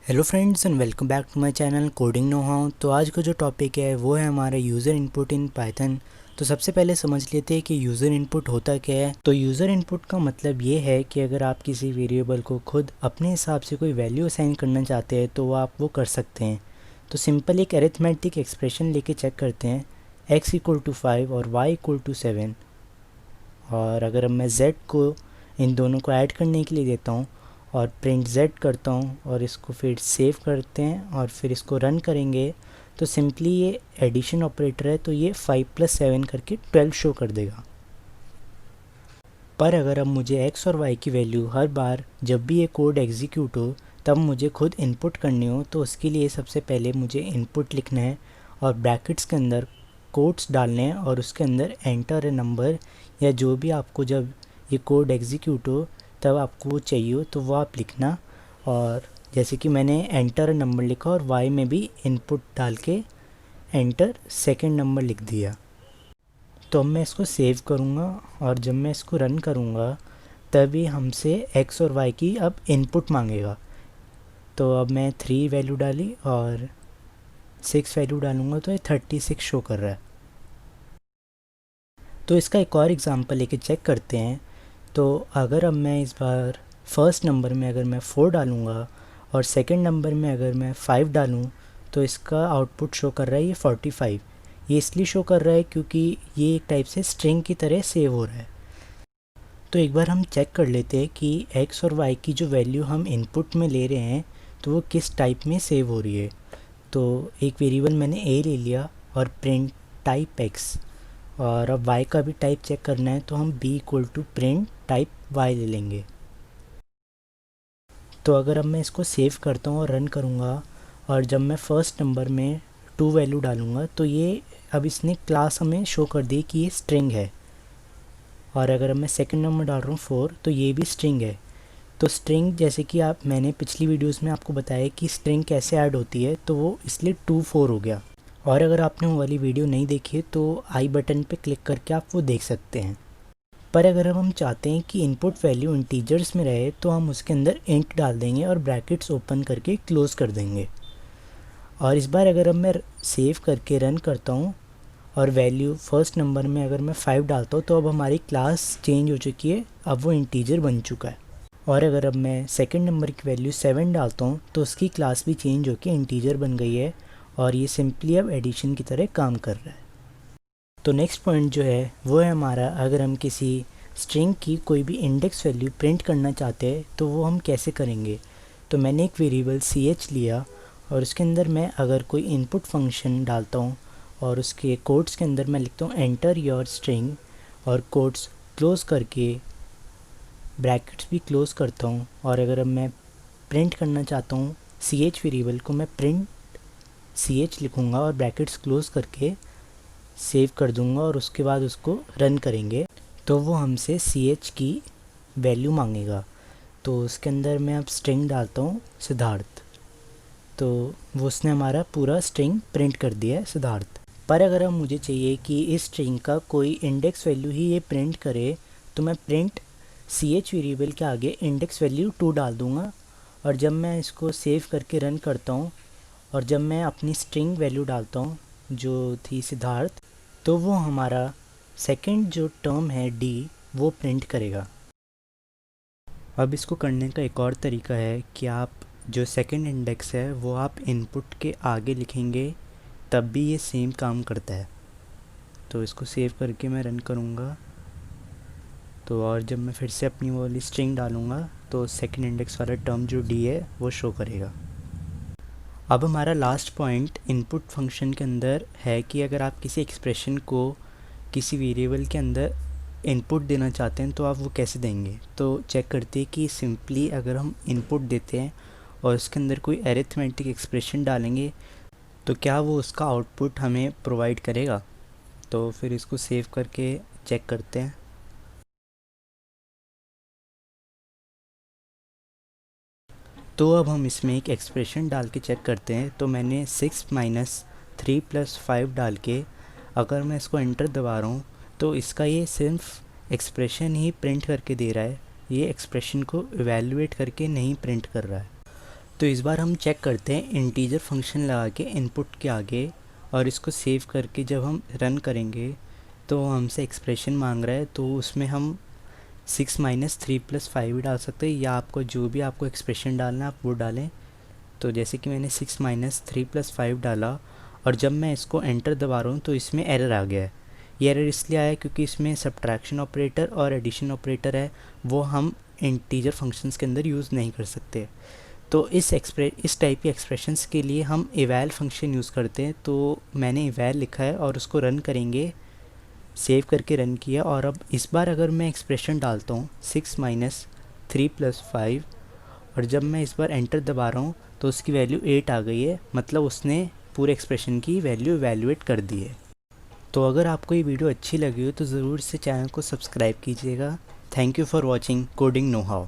Hello friends and welcome back to my channel coding know how. तो आज का जो टॉपिक है वो है हमारा यूज़र इनपुट इन पाइथन। तो सबसे पहले समझ लेते हैं कि यूज़र इनपुट होता क्या है। तो यूज़र इनपुट का मतलब ये है कि अगर आप किसी वेरिएबल को खुद अपने हिसाब से कोई वैल्यू असाइन करना चाहते हैं तो आप वो कर सकते हैं। तो सिंपल एक अरिथमेटिक एक्सप्रेशन लेके चेक करते हैं, x=5 और y=7। और अगर मैं z को इन दोनों को ऐड करने के लिए देता हूँ और प्रिंट z करता हूँ और इसको फिर सेव करते हैं और फिर इसको रन करेंगे तो सिंपली ये एडिशन ऑपरेटर है, तो ये 5 + 7 करके 12 शो कर देगा। पर अगर अब मुझे x और y की वैल्यू हर बार जब भी ये कोड एग्जीक्यूट हो तब मुझे खुद इनपुट करनी हो, तो उसके लिए सबसे पहले मुझे इनपुट लिखना है और ब्रैकेट्स के अंदर कोड्स डालने हैं और उसके अंदर एंटर ए नंबर या जो भी आपको जब ये कोड एग्जीक्यूट हो तब आपको वो चाहिए हो तो वो आप लिखना। और जैसे कि मैंने एंटर नंबर लिखा और y में भी इनपुट डाल के एंटर सेकंड नंबर लिख दिया। तो अब मैं इसको सेव करूँगा और जब मैं इसको रन करूँगा तभी हमसे x और y की अब इनपुट मांगेगा। तो अब मैं 3 वैल्यू डाली और 6 वैल्यू डालूँगा तो ये 36 शो कर रहा है। तो इसका एक और एग्ज़ाम्पल लेके चेक करते हैं। तो अगर अब मैं इस बार फर्स्ट नंबर में अगर मैं 4 डालूँगा और सेकंड नंबर में अगर मैं 5 डालूँ तो इसका आउटपुट शो कर रहा है ये 45। ये इसलिए शो कर रहा है क्योंकि ये एक टाइप से स्ट्रिंग की तरह सेव हो रहा है। तो एक बार हम चेक कर लेते हैं कि x और y की जो वैल्यू हम इनपुट में ले रहे हैं तो वो किस टाइप में सेव हो रही है। तो एक वेरिएबल मैंने a ले लिया और प्रिंट टाइप x, और अब y का भी टाइप चेक करना है तो हम b=print टाइप y ले लेंगे। तो अगर अब मैं इसको सेव करता हूँ और रन करूँगा और जब मैं फर्स्ट नंबर में 2 वैल्यू डालूँगा तो ये अब इसने क्लास हमें शो कर दी कि ये स्ट्रिंग है। और अगर अब मैं सेकंड नंबर डाल रहा हूँ 4 तो ये भी स्ट्रिंग है। तो स्ट्रिंग जैसे कि मैंने पिछली वीडियोस में आपको बताया कि स्ट्रिंग कैसे ऐड होती है, तो वो इसलिए 2 4 हो गया। और अगर आपने वो वाली वीडियो नहीं देखी है तो आई बटन पे क्लिक करके आप वो देख सकते हैं। पर अगर अब हम चाहते हैं कि इनपुट वैल्यू इंटीजर्स में रहे तो हम उसके अंदर इंट डाल देंगे और ब्रैकेट्स ओपन करके क्लोज कर देंगे। और इस बार अगर अब मैं सेव करके रन करता हूँ और वैल्यू फर्स्ट नंबर में अगर मैं 5 डालता हूँ तो अब हमारी क्लास चेंज हो चुकी है, अब वो इंटीजर बन चुका है। और अगर अब मैं सेकंड नंबर की वैल्यू 7 डालता हूँ तो उसकी क्लास भी चेंज होकर इंटीजर बन गई है और ये सिंपली अब एडिशन की तरह काम कर रहा है। तो नेक्स्ट पॉइंट जो है वो है हमारा, अगर हम किसी स्ट्रिंग की कोई भी इंडेक्स वैल्यू प्रिंट करना चाहते हैं तो वो हम कैसे करेंगे। तो मैंने एक वेरिएबल ch लिया और उसके अंदर मैं अगर कोई इनपुट फंक्शन डालता हूँ और उसके कोड्स के अंदर मैं लिखता हूँ एंटर योर स्ट्रिंग और कोड्स क्लोज करके ब्रैकेट्स भी क्लोज करता हूँ। और अगर अब मैं प्रिंट करना चाहता हूँ ch वेरिएबल को, मैं प्रिंट ch लिखूँगा और ब्रैकेट्स क्लोज करके सेव कर दूँगा और उसके बाद उसको रन करेंगे तो वो हमसे ch की वैल्यू मांगेगा। तो उसके अंदर मैं अब स्ट्रिंग डालता हूँ सिद्धार्थ, तो वो उसने हमारा पूरा स्ट्रिंग प्रिंट कर दिया है सिद्धार्थ। पर अगर अब मुझे चाहिए कि इस स्ट्रिंग का कोई इंडेक्स वैल्यू ही ये प्रिंट करे तो मैं प्रिंट ch वेरिएबल के आगे इंडेक्स वैल्यू 2 डाल दूँगा। और जब मैं इसको सेव करके रन करता हूँ और जब मैं अपनी स्ट्रिंग वैल्यू डालता हूँ जो थी सिद्धार्थ, तो वो हमारा सेकंड जो टर्म है d वो प्रिंट करेगा। अब इसको करने का एक और तरीका है कि आप जो सेकंड इंडेक्स है वो आप इनपुट के आगे लिखेंगे तब भी ये सेम काम करता है। तो इसको सेव करके मैं रन करूँगा तो और जब मैं फिर से अपनी वो वाली स्ट्रिंग डालूँगा तो सेकंड इंडेक्स वाला टर्म जो d है वो शो करेगा। अब हमारा लास्ट पॉइंट इनपुट फंक्शन के अंदर है कि अगर आप किसी एक्सप्रेशन को किसी वेरिएबल के अंदर इनपुट देना चाहते हैं तो आप वो कैसे देंगे। तो चेक करते हैं कि सिंपली अगर हम इनपुट देते हैं और उसके अंदर कोई अरिथमेटिक एक्सप्रेशन डालेंगे तो क्या वो उसका आउटपुट हमें प्रोवाइड करेगा। तो फिर इसको सेव करके चेक करते हैं। तो अब हम इसमें एक एक्सप्रेशन डाल के चेक करते हैं। तो मैंने 6 - 3 + 5 डाल के अगर मैं इसको एंटर दबा रहा हूँ तो इसका ये सिर्फ एक्सप्रेशन ही प्रिंट करके दे रहा है, ये एक्सप्रेशन को इवैल्यूएट करके नहीं प्रिंट कर रहा है। तो इस बार हम चेक करते हैं इंटीजर फंक्शन लगा के इनपुट के आगे, और इसको सेव करके जब हम रन करेंगे तो हमसे एक्सप्रेशन मांग रहा है, तो उसमें हम 6 माइनस 3 प्लस 5 डाल सकते हैं, या आपको जो भी आपको एक्सप्रेशन डालना है आप वो डालें। तो जैसे कि मैंने 6 माइनस 3 प्लस 5 डाला, और जब मैं इसको एंटर दबा रहा हूँ तो इसमें एरर आ गया है। ये एरर इसलिए आया क्योंकि इसमें सब्ट्रैक्शन ऑपरेटर और एडिशन ऑपरेटर है, वो हम इंटीजर फंक्शंस के अंदर यूज़ नहीं कर सकते। तो इस टाइप के एक्सप्रेशंस के लिए हम इवैल फंक्शन यूज़ करते हैं। तो मैंने इवैल लिखा है और उसको रन करेंगे, सेव करके रन किया। और अब इस बार अगर मैं एक्सप्रेशन डालता हूँ 6 माइनस 3 प्लस 5, और जब मैं इस बार एंटर दबा रहा हूँ तो उसकी वैल्यू 8 आ गई है, मतलब उसने पूरे एक्सप्रेशन की वैल्यू इवैल्यूएट कर दी है। तो अगर आपको ये वीडियो अच्छी लगी हो तो ज़रूर से चैनल को सब्सक्राइब कीजिएगा। Thank you for watching coding know how.